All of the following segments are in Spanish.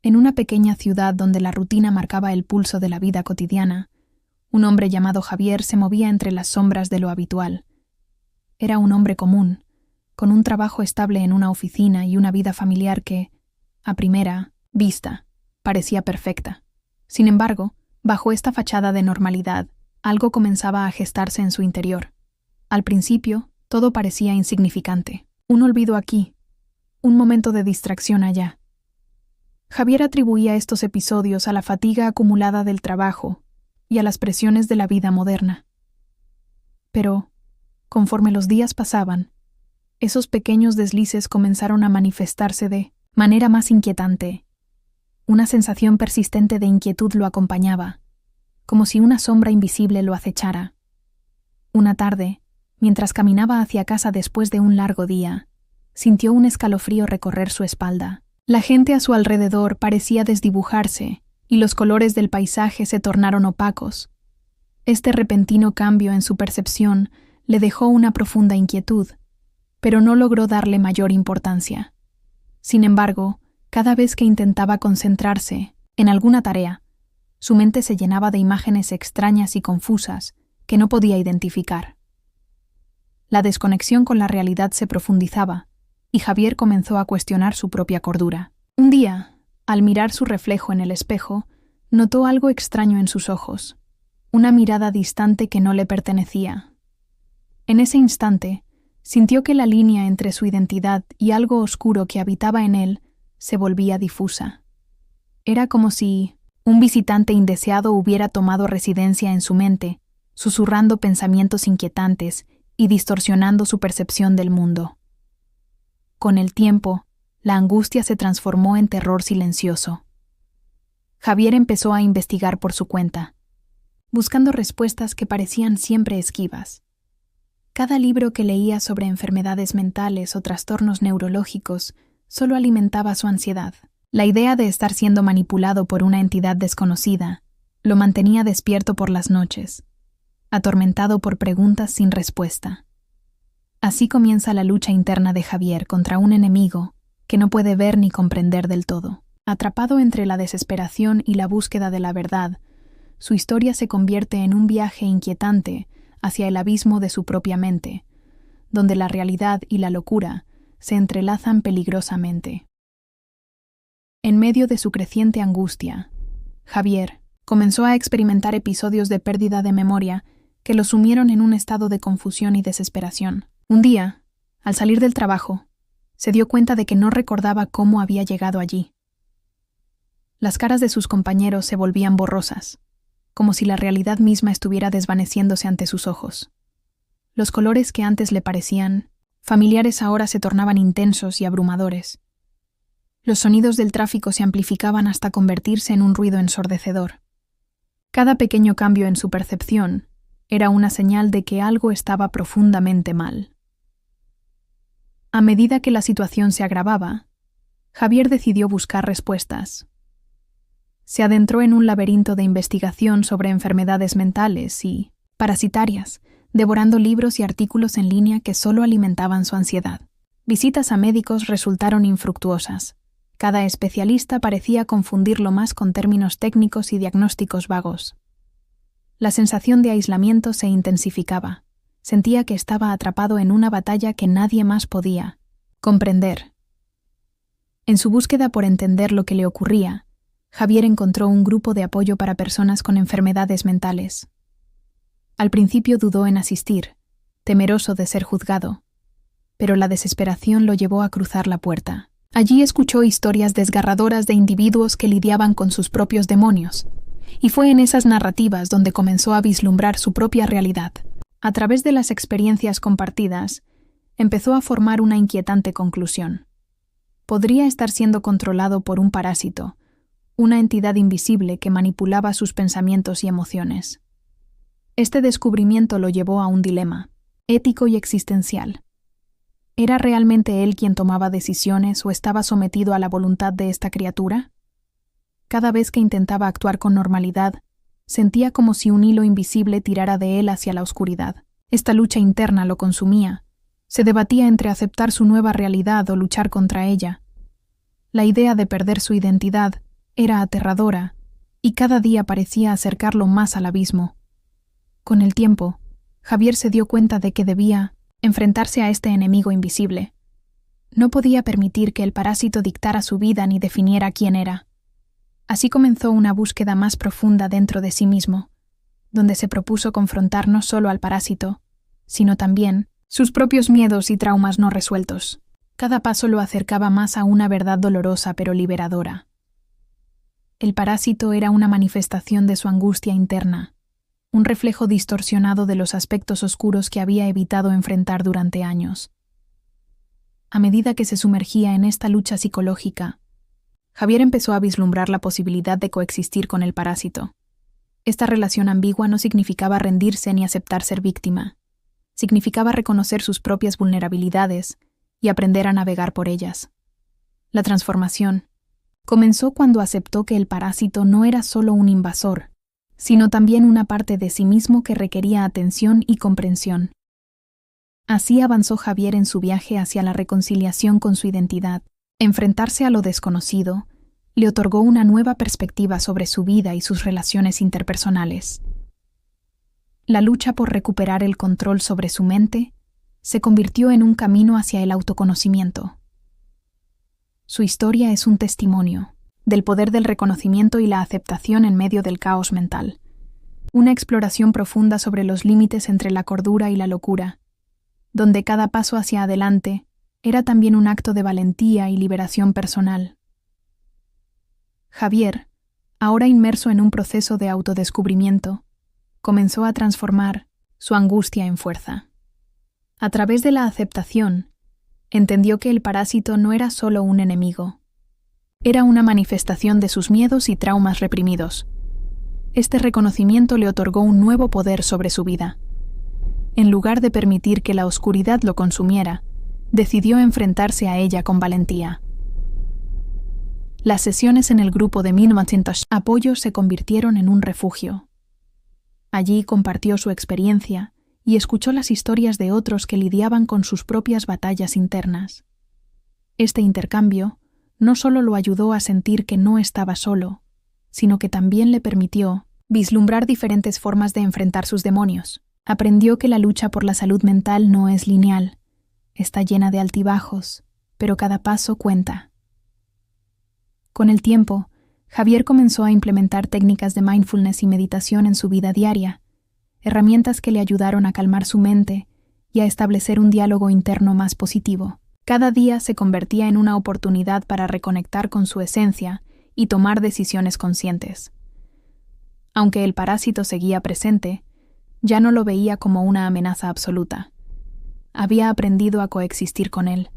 En una pequeña ciudad donde la rutina marcaba el pulso de la vida cotidiana, un hombre llamado Javier se movía entre las sombras de lo habitual. Era un hombre común, con un trabajo estable en una oficina y una vida familiar que, a primera vista, parecía perfecta. Sin embargo, bajo esta fachada de normalidad, algo comenzaba a gestarse en su interior. Al principio, todo parecía insignificante. Un olvido aquí, un momento de distracción allá. Javier atribuía estos episodios a la fatiga acumulada del trabajo y a las presiones de la vida moderna. Pero, conforme los días pasaban, esos pequeños deslices comenzaron a manifestarse de manera más inquietante. Una sensación persistente de inquietud lo acompañaba, como si una sombra invisible lo acechara. Una tarde, mientras caminaba hacia casa después de un largo día, sintió un escalofrío recorrer su espalda. La gente a su alrededor parecía desdibujarse y los colores del paisaje se tornaron opacos. Este repentino cambio en su percepción le dejó una profunda inquietud, pero no logró darle mayor importancia. Sin embargo, cada vez que intentaba concentrarse en alguna tarea, su mente se llenaba de imágenes extrañas y confusas que no podía identificar. La desconexión con la realidad se profundizaba, y Javier comenzó a cuestionar su propia cordura. Un día, al mirar su reflejo en el espejo, notó algo extraño en sus ojos, una mirada distante que no le pertenecía. En ese instante, sintió que la línea entre su identidad y algo oscuro que habitaba en él se volvía difusa. Era como si un visitante indeseado hubiera tomado residencia en su mente, susurrando pensamientos inquietantes y distorsionando su percepción del mundo. Con el tiempo, la angustia se transformó en terror silencioso. Javier empezó a investigar por su cuenta, buscando respuestas que parecían siempre esquivas. Cada libro que leía sobre enfermedades mentales o trastornos neurológicos solo alimentaba su ansiedad. La idea de estar siendo manipulado por una entidad desconocida lo mantenía despierto por las noches, atormentado por preguntas sin respuesta. Así comienza la lucha interna de Javier contra un enemigo que no puede ver ni comprender del todo. Atrapado entre la desesperación y la búsqueda de la verdad, su historia se convierte en un viaje inquietante hacia el abismo de su propia mente, donde la realidad y la locura se entrelazan peligrosamente. En medio de su creciente angustia, Javier comenzó a experimentar episodios de pérdida de memoria que lo sumieron en un estado de confusión y desesperación. Un día, al salir del trabajo, se dio cuenta de que no recordaba cómo había llegado allí. Las caras de sus compañeros se volvían borrosas, como si la realidad misma estuviera desvaneciéndose ante sus ojos. Los colores que antes le parecían familiares ahora se tornaban intensos y abrumadores. Los sonidos del tráfico se amplificaban hasta convertirse en un ruido ensordecedor. Cada pequeño cambio en su percepción era una señal de que algo estaba profundamente mal. A medida que la situación se agravaba, Javier decidió buscar respuestas. Se adentró en un laberinto de investigación sobre enfermedades mentales y parasitarias, devorando libros y artículos en línea que solo alimentaban su ansiedad. Visitas a médicos resultaron infructuosas. Cada especialista parecía confundirlo más con términos técnicos y diagnósticos vagos. La sensación de aislamiento se intensificaba. Sentía que estaba atrapado en una batalla que nadie más podía comprender. En su búsqueda por entender lo que le ocurría, Javier encontró un grupo de apoyo para personas con enfermedades mentales. Al principio dudó en asistir, temeroso de ser juzgado, pero la desesperación lo llevó a cruzar la puerta. Allí escuchó historias desgarradoras de individuos que lidiaban con sus propios demonios, y fue en esas narrativas donde comenzó a vislumbrar su propia realidad. A través de las experiencias compartidas, empezó a formar una inquietante conclusión. Podría estar siendo controlado por un parásito, una entidad invisible que manipulaba sus pensamientos y emociones. Este descubrimiento lo llevó a un dilema, ético y existencial. ¿Era realmente él quien tomaba decisiones o estaba sometido a la voluntad de esta criatura? Cada vez que intentaba actuar con normalidad, sentía como si un hilo invisible tirara de él hacia la oscuridad. Esta lucha interna lo consumía. Se debatía entre aceptar su nueva realidad o luchar contra ella. La idea de perder su identidad Era aterradora, y cada día parecía acercarlo más al abismo. Con el tiempo, Javier se dio cuenta de que debía enfrentarse a este enemigo invisible. No podía permitir que el parásito dictara su vida ni definiera quién era. Así comenzó una búsqueda más profunda dentro de sí mismo, donde se propuso confrontar no solo al parásito, sino también sus propios miedos y traumas no resueltos. Cada paso lo acercaba más a una verdad dolorosa pero liberadora. El parásito era una manifestación de su angustia interna, un reflejo distorsionado de los aspectos oscuros que había evitado enfrentar durante años. A medida que se sumergía en esta lucha psicológica, Javier empezó a vislumbrar la posibilidad de coexistir con el parásito. Esta relación ambigua no significaba rendirse ni aceptar ser víctima. Significaba reconocer sus propias vulnerabilidades y aprender a navegar por ellas. La transformación comenzó cuando aceptó que el parásito no era solo un invasor, sino también una parte de sí mismo que requería atención y comprensión. Así avanzó Javier en su viaje hacia la reconciliación con su identidad. Enfrentarse a lo desconocido le otorgó una nueva perspectiva sobre su vida y sus relaciones interpersonales. La lucha por recuperar el control sobre su mente se convirtió en un camino hacia el autoconocimiento. Su historia es un testimonio del poder del reconocimiento y la aceptación en medio del caos mental. Una exploración profunda sobre los límites entre la cordura y la locura, donde cada paso hacia adelante era también un acto de valentía y liberación personal. Javier, ahora inmerso en un proceso de autodescubrimiento, comenzó a transformar su angustia en fuerza. A través de la aceptación, entendió que el parásito no era solo un enemigo. Era una manifestación de sus miedos y traumas reprimidos. Este reconocimiento le otorgó un nuevo poder sobre su vida. En lugar de permitir que la oscuridad lo consumiera, decidió enfrentarse a ella con valentía. Las sesiones en el grupo de Macintosh Apoyo se convirtieron en un refugio. Allí compartió su experiencia y escuchó las historias de otros que lidiaban con sus propias batallas internas. Este intercambio no solo lo ayudó a sentir que no estaba solo, sino que también le permitió vislumbrar diferentes formas de enfrentar sus demonios. Aprendió que la lucha por la salud mental no es lineal. Está llena de altibajos, pero cada paso cuenta. Con el tiempo, Javier comenzó a implementar técnicas de mindfulness y meditación en su vida diaria, herramientas que le ayudaron a calmar su mente y a establecer un diálogo interno más positivo. Cada día se convertía en una oportunidad para reconectar con su esencia y tomar decisiones conscientes. Aunque el parásito seguía presente, ya no lo veía como una amenaza absoluta. Había aprendido a coexistir con él.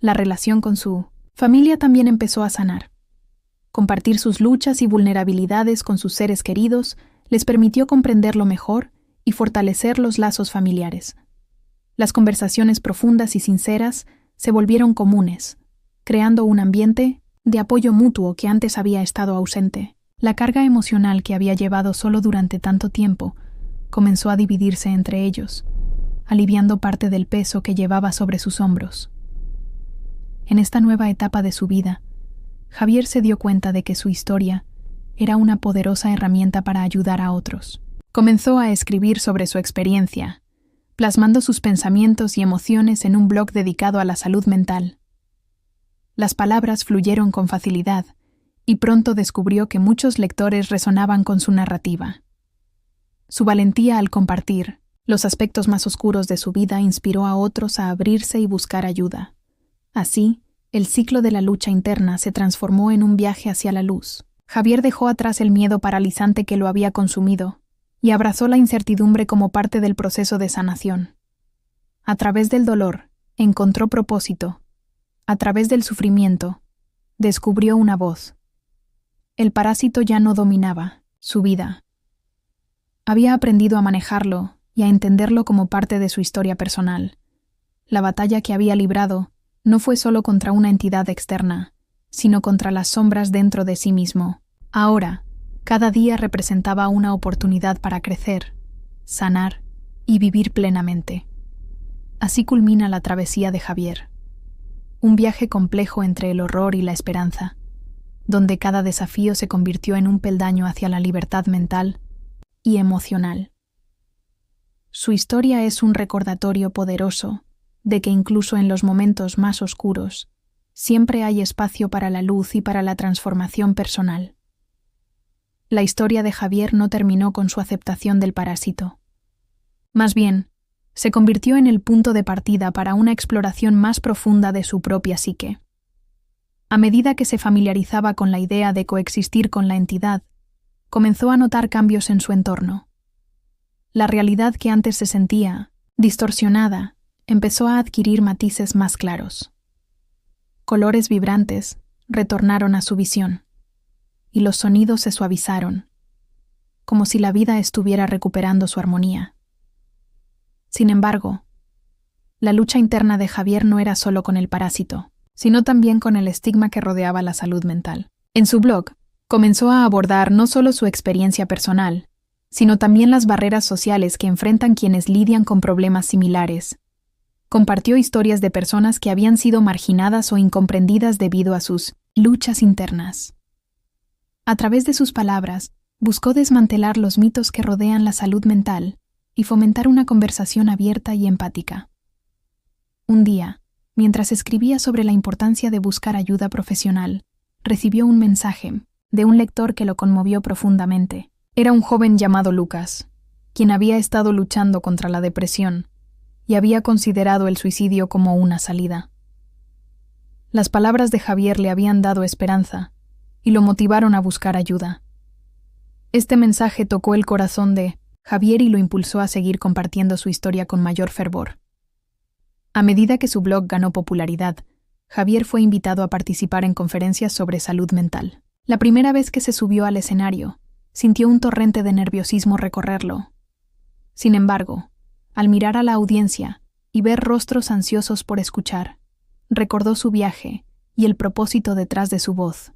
La relación con su familia también empezó a sanar. Compartir sus luchas y vulnerabilidades con sus seres queridos les permitió comprenderlo mejor y fortalecer los lazos familiares. Las conversaciones profundas y sinceras se volvieron comunes, creando un ambiente de apoyo mutuo que antes había estado ausente. La carga emocional que había llevado solo durante tanto tiempo comenzó a dividirse entre ellos, aliviando parte del peso que llevaba sobre sus hombros. En esta nueva etapa de su vida, Javier se dio cuenta de que su historia era una poderosa herramienta para ayudar a otros. Comenzó a escribir sobre su experiencia, plasmando sus pensamientos y emociones en un blog dedicado a la salud mental. Las palabras fluyeron con facilidad, y pronto descubrió que muchos lectores resonaban con su narrativa. Su valentía al compartir los aspectos más oscuros de su vida inspiró a otros a abrirse y buscar ayuda. Así, el ciclo de la lucha interna se transformó en un viaje hacia la luz. Javier dejó atrás el miedo paralizante que lo había consumido y abrazó la incertidumbre como parte del proceso de sanación. A través del dolor, encontró propósito. A través del sufrimiento, descubrió una voz. El parásito ya no dominaba su vida. Había aprendido a manejarlo y a entenderlo como parte de su historia personal. La batalla que había librado no fue solo contra una entidad externa, sino contra las sombras dentro de sí mismo. Ahora, cada día representaba una oportunidad para crecer, sanar y vivir plenamente. Así culmina la travesía de Javier. Un viaje complejo entre el horror y la esperanza. donde cada desafío se convirtió en un peldaño hacia la libertad mental y emocional. Su historia es un recordatorio poderoso de que incluso en los momentos más oscuros, siempre hay espacio para la luz y para la transformación personal. La historia de Javier no terminó con su aceptación del parásito. Más bien, se convirtió en el punto de partida para una exploración más profunda de su propia psique. A medida que se familiarizaba con la idea de coexistir con la entidad, comenzó a notar cambios en su entorno. La realidad que antes se sentía distorsionada empezó a adquirir matices más claros. Colores vibrantes retornaron a su visión, y los sonidos se suavizaron, como si la vida estuviera recuperando su armonía. Sin embargo, la lucha interna de Javier no era solo con el parásito, sino también con el estigma que rodeaba la salud mental. En su blog, comenzó a abordar no solo su experiencia personal, sino también las barreras sociales que enfrentan quienes lidian con problemas similares. Compartió historias de personas que habían sido marginadas o incomprendidas debido a sus luchas internas. A través de sus palabras, buscó desmantelar los mitos que rodean la salud mental y fomentar una conversación abierta y empática. Un día, mientras escribía sobre la importancia de buscar ayuda profesional, recibió un mensaje de un lector que lo conmovió profundamente. Era un joven llamado Lucas, quien había estado luchando contra la depresión y había considerado el suicidio como una salida. Las palabras de Javier le habían dado esperanza y lo motivaron a buscar ayuda. Este mensaje tocó el corazón de Javier y lo impulsó a seguir compartiendo su historia con mayor fervor. A medida que su blog ganó popularidad, Javier fue invitado a participar en conferencias sobre salud mental. La primera vez que se subió al escenario, sintió un torrente de nerviosismo recorrerlo. Sin embargo, al mirar a la audiencia y ver rostros ansiosos por escuchar, recordó su viaje y el propósito detrás de su voz.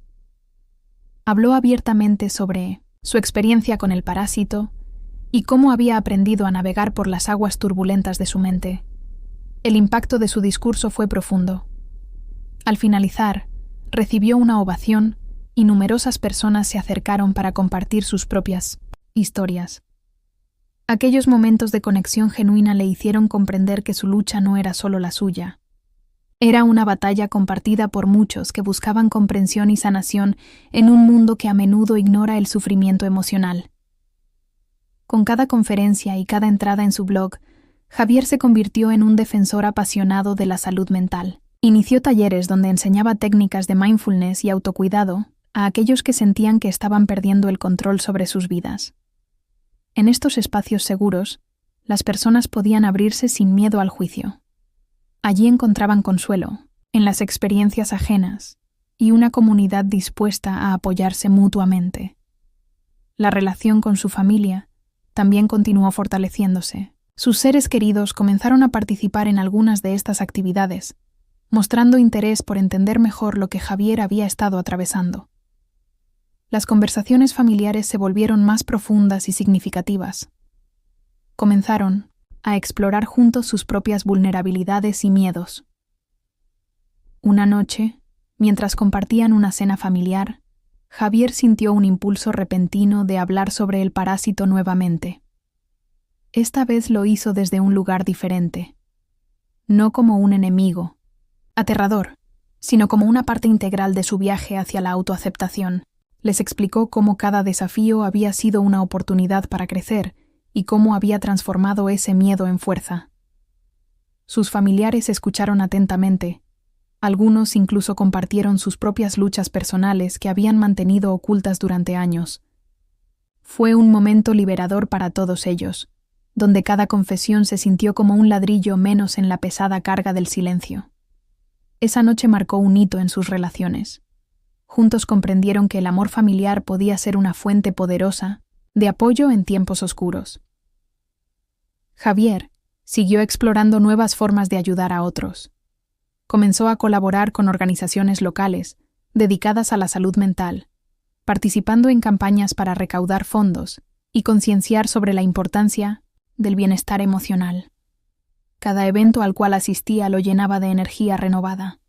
Habló abiertamente sobre su experiencia con el parásito y cómo había aprendido a navegar por las aguas turbulentas de su mente. El impacto de su discurso fue profundo. Al finalizar, recibió una ovación y numerosas personas se acercaron para compartir sus propias historias. Aquellos momentos de conexión genuina le hicieron comprender que su lucha no era solo la suya. Era una batalla compartida por muchos que buscaban comprensión y sanación en un mundo que a menudo ignora el sufrimiento emocional. Con cada conferencia y cada entrada en su blog, Javier se convirtió en un defensor apasionado de la salud mental. Inició talleres donde enseñaba técnicas de mindfulness y autocuidado a aquellos que sentían que estaban perdiendo el control sobre sus vidas. En estos espacios seguros, las personas podían abrirse sin miedo al juicio. Allí encontraban consuelo, en las experiencias ajenas, y una comunidad dispuesta a apoyarse mutuamente. La relación con su familia también continuó fortaleciéndose. Sus seres queridos comenzaron a participar en algunas de estas actividades, mostrando interés por entender mejor lo que Javier había estado atravesando. Las conversaciones familiares se volvieron más profundas y significativas. Comenzaron a explorar juntos sus propias vulnerabilidades y miedos. Una noche, mientras compartían una cena familiar, Javier sintió un impulso repentino de hablar sobre el parásito nuevamente. Esta vez lo hizo desde un lugar diferente, no como un enemigo, aterrador, sino como una parte integral de su viaje hacia la autoaceptación. Les explicó cómo cada desafío había sido una oportunidad para crecer y cómo había transformado ese miedo en fuerza. Sus familiares escucharon atentamente. Algunos incluso compartieron sus propias luchas personales que habían mantenido ocultas durante años. Fue un momento liberador para todos ellos, donde cada confesión se sintió como un ladrillo menos en la pesada carga del silencio. Esa noche marcó un hito en sus relaciones. Juntos comprendieron que el amor familiar podía ser una fuente poderosa de apoyo en tiempos oscuros. Javier siguió explorando nuevas formas de ayudar a otros. Comenzó a colaborar con organizaciones locales dedicadas a la salud mental, participando en campañas para recaudar fondos y concienciar sobre la importancia del bienestar emocional. Cada evento al cual asistía lo llenaba de energía renovada.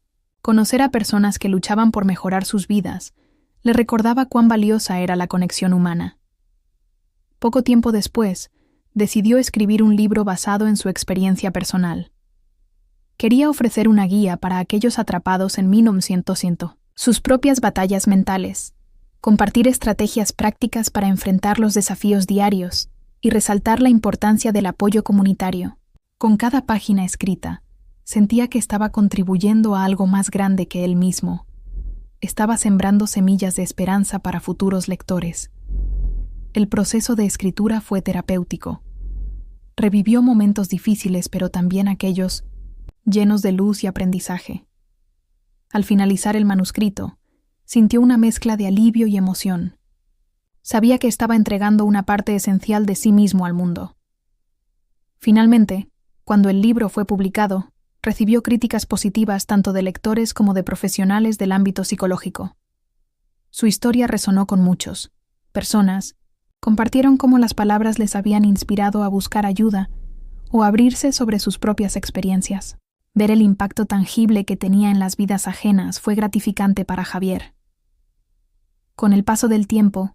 Conocer a personas que luchaban por mejorar sus vidas le recordaba cuán valiosa era la conexión humana. Poco tiempo después, decidió escribir un libro basado en su experiencia personal. Quería ofrecer una guía para aquellos atrapados en 1900, sus propias batallas mentales, compartir estrategias prácticas para enfrentar los desafíos diarios y resaltar la importancia del apoyo comunitario. Con cada página escrita, sentía que estaba contribuyendo a algo más grande que él mismo. Estaba sembrando semillas de esperanza para futuros lectores. El proceso de escritura fue terapéutico. Revivió momentos difíciles, pero también aquellos llenos de luz y aprendizaje. Al finalizar el manuscrito, sintió una mezcla de alivio y emoción. Sabía que estaba entregando una parte esencial de sí mismo al mundo. Finalmente, cuando el libro fue publicado, recibió críticas positivas tanto de lectores como de profesionales del ámbito psicológico. Su historia resonó con muchos. Personas compartieron cómo las palabras les habían inspirado a buscar ayuda o abrirse sobre sus propias experiencias. Ver el impacto tangible que tenía en las vidas ajenas fue gratificante para Javier. Con el paso del tiempo,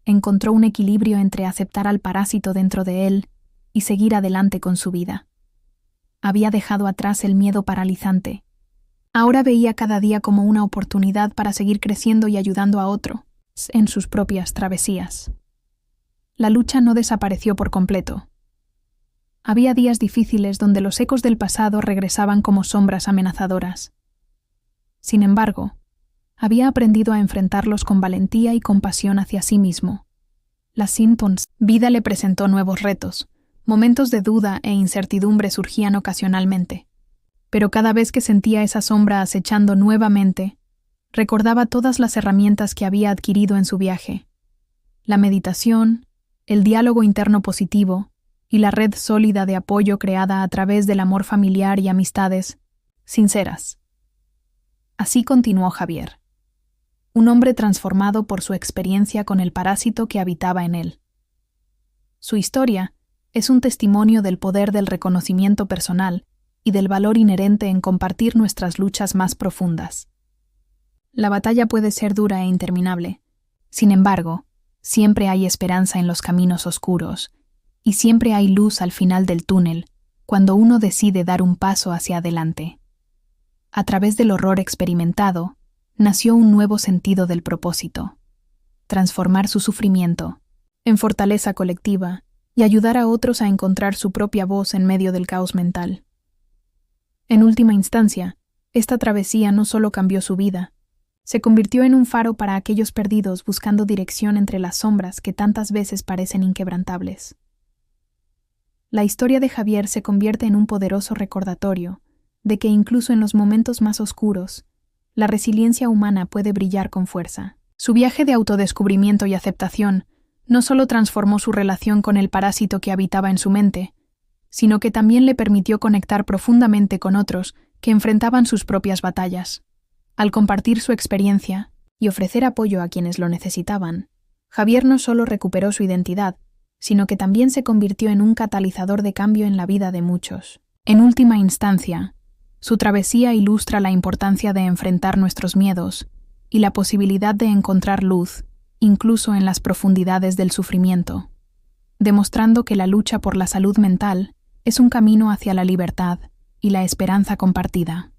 encontró un equilibrio entre aceptar al parásito dentro de él y seguir adelante con su vida. Había dejado atrás el miedo paralizante. Ahora veía cada día como una oportunidad para seguir creciendo y ayudando a otros en sus propias travesías. La lucha no desapareció por completo. Había días difíciles donde los ecos del pasado regresaban como sombras amenazadoras. Sin embargo, había aprendido a enfrentarlos con valentía y compasión hacia sí mismo. La vida le presentó nuevos retos. Momentos de duda e incertidumbre surgían ocasionalmente. Pero cada vez que sentía esa sombra acechando nuevamente, recordaba todas las herramientas que había adquirido en su viaje. La meditación, el diálogo interno positivo y la red sólida de apoyo creada a través del amor familiar y amistades sinceras. Así continuó Javier, un hombre transformado por su experiencia con el parásito que habitaba en él. Su historia es un testimonio del poder del reconocimiento personal y del valor inherente en compartir nuestras luchas más profundas. La batalla puede ser dura e interminable. Sin embargo, siempre hay esperanza en los caminos oscuros, y siempre hay luz al final del túnel cuando uno decide dar un paso hacia adelante. A través del horror experimentado, nació un nuevo sentido del propósito: transformar su sufrimiento en fortaleza colectiva y ayudar a otros a encontrar su propia voz en medio del caos mental. En última instancia, esta travesía no solo cambió su vida, se convirtió en un faro para aquellos perdidos buscando dirección entre las sombras que tantas veces parecen inquebrantables. La historia de Javier se convierte en un poderoso recordatorio de que incluso en los momentos más oscuros, la resiliencia humana puede brillar con fuerza. Su viaje de autodescubrimiento y aceptación no solo transformó su relación con el parásito que habitaba en su mente, sino que también le permitió conectar profundamente con otros que enfrentaban sus propias batallas. Al compartir su experiencia y ofrecer apoyo a quienes lo necesitaban, Javier no solo recuperó su identidad, sino que también se convirtió en un catalizador de cambio en la vida de muchos. En última instancia, su travesía ilustra la importancia de enfrentar nuestros miedos y la posibilidad de encontrar luz, incluso en las profundidades del sufrimiento, demostrando que la lucha por la salud mental es un camino hacia la libertad y la esperanza compartida.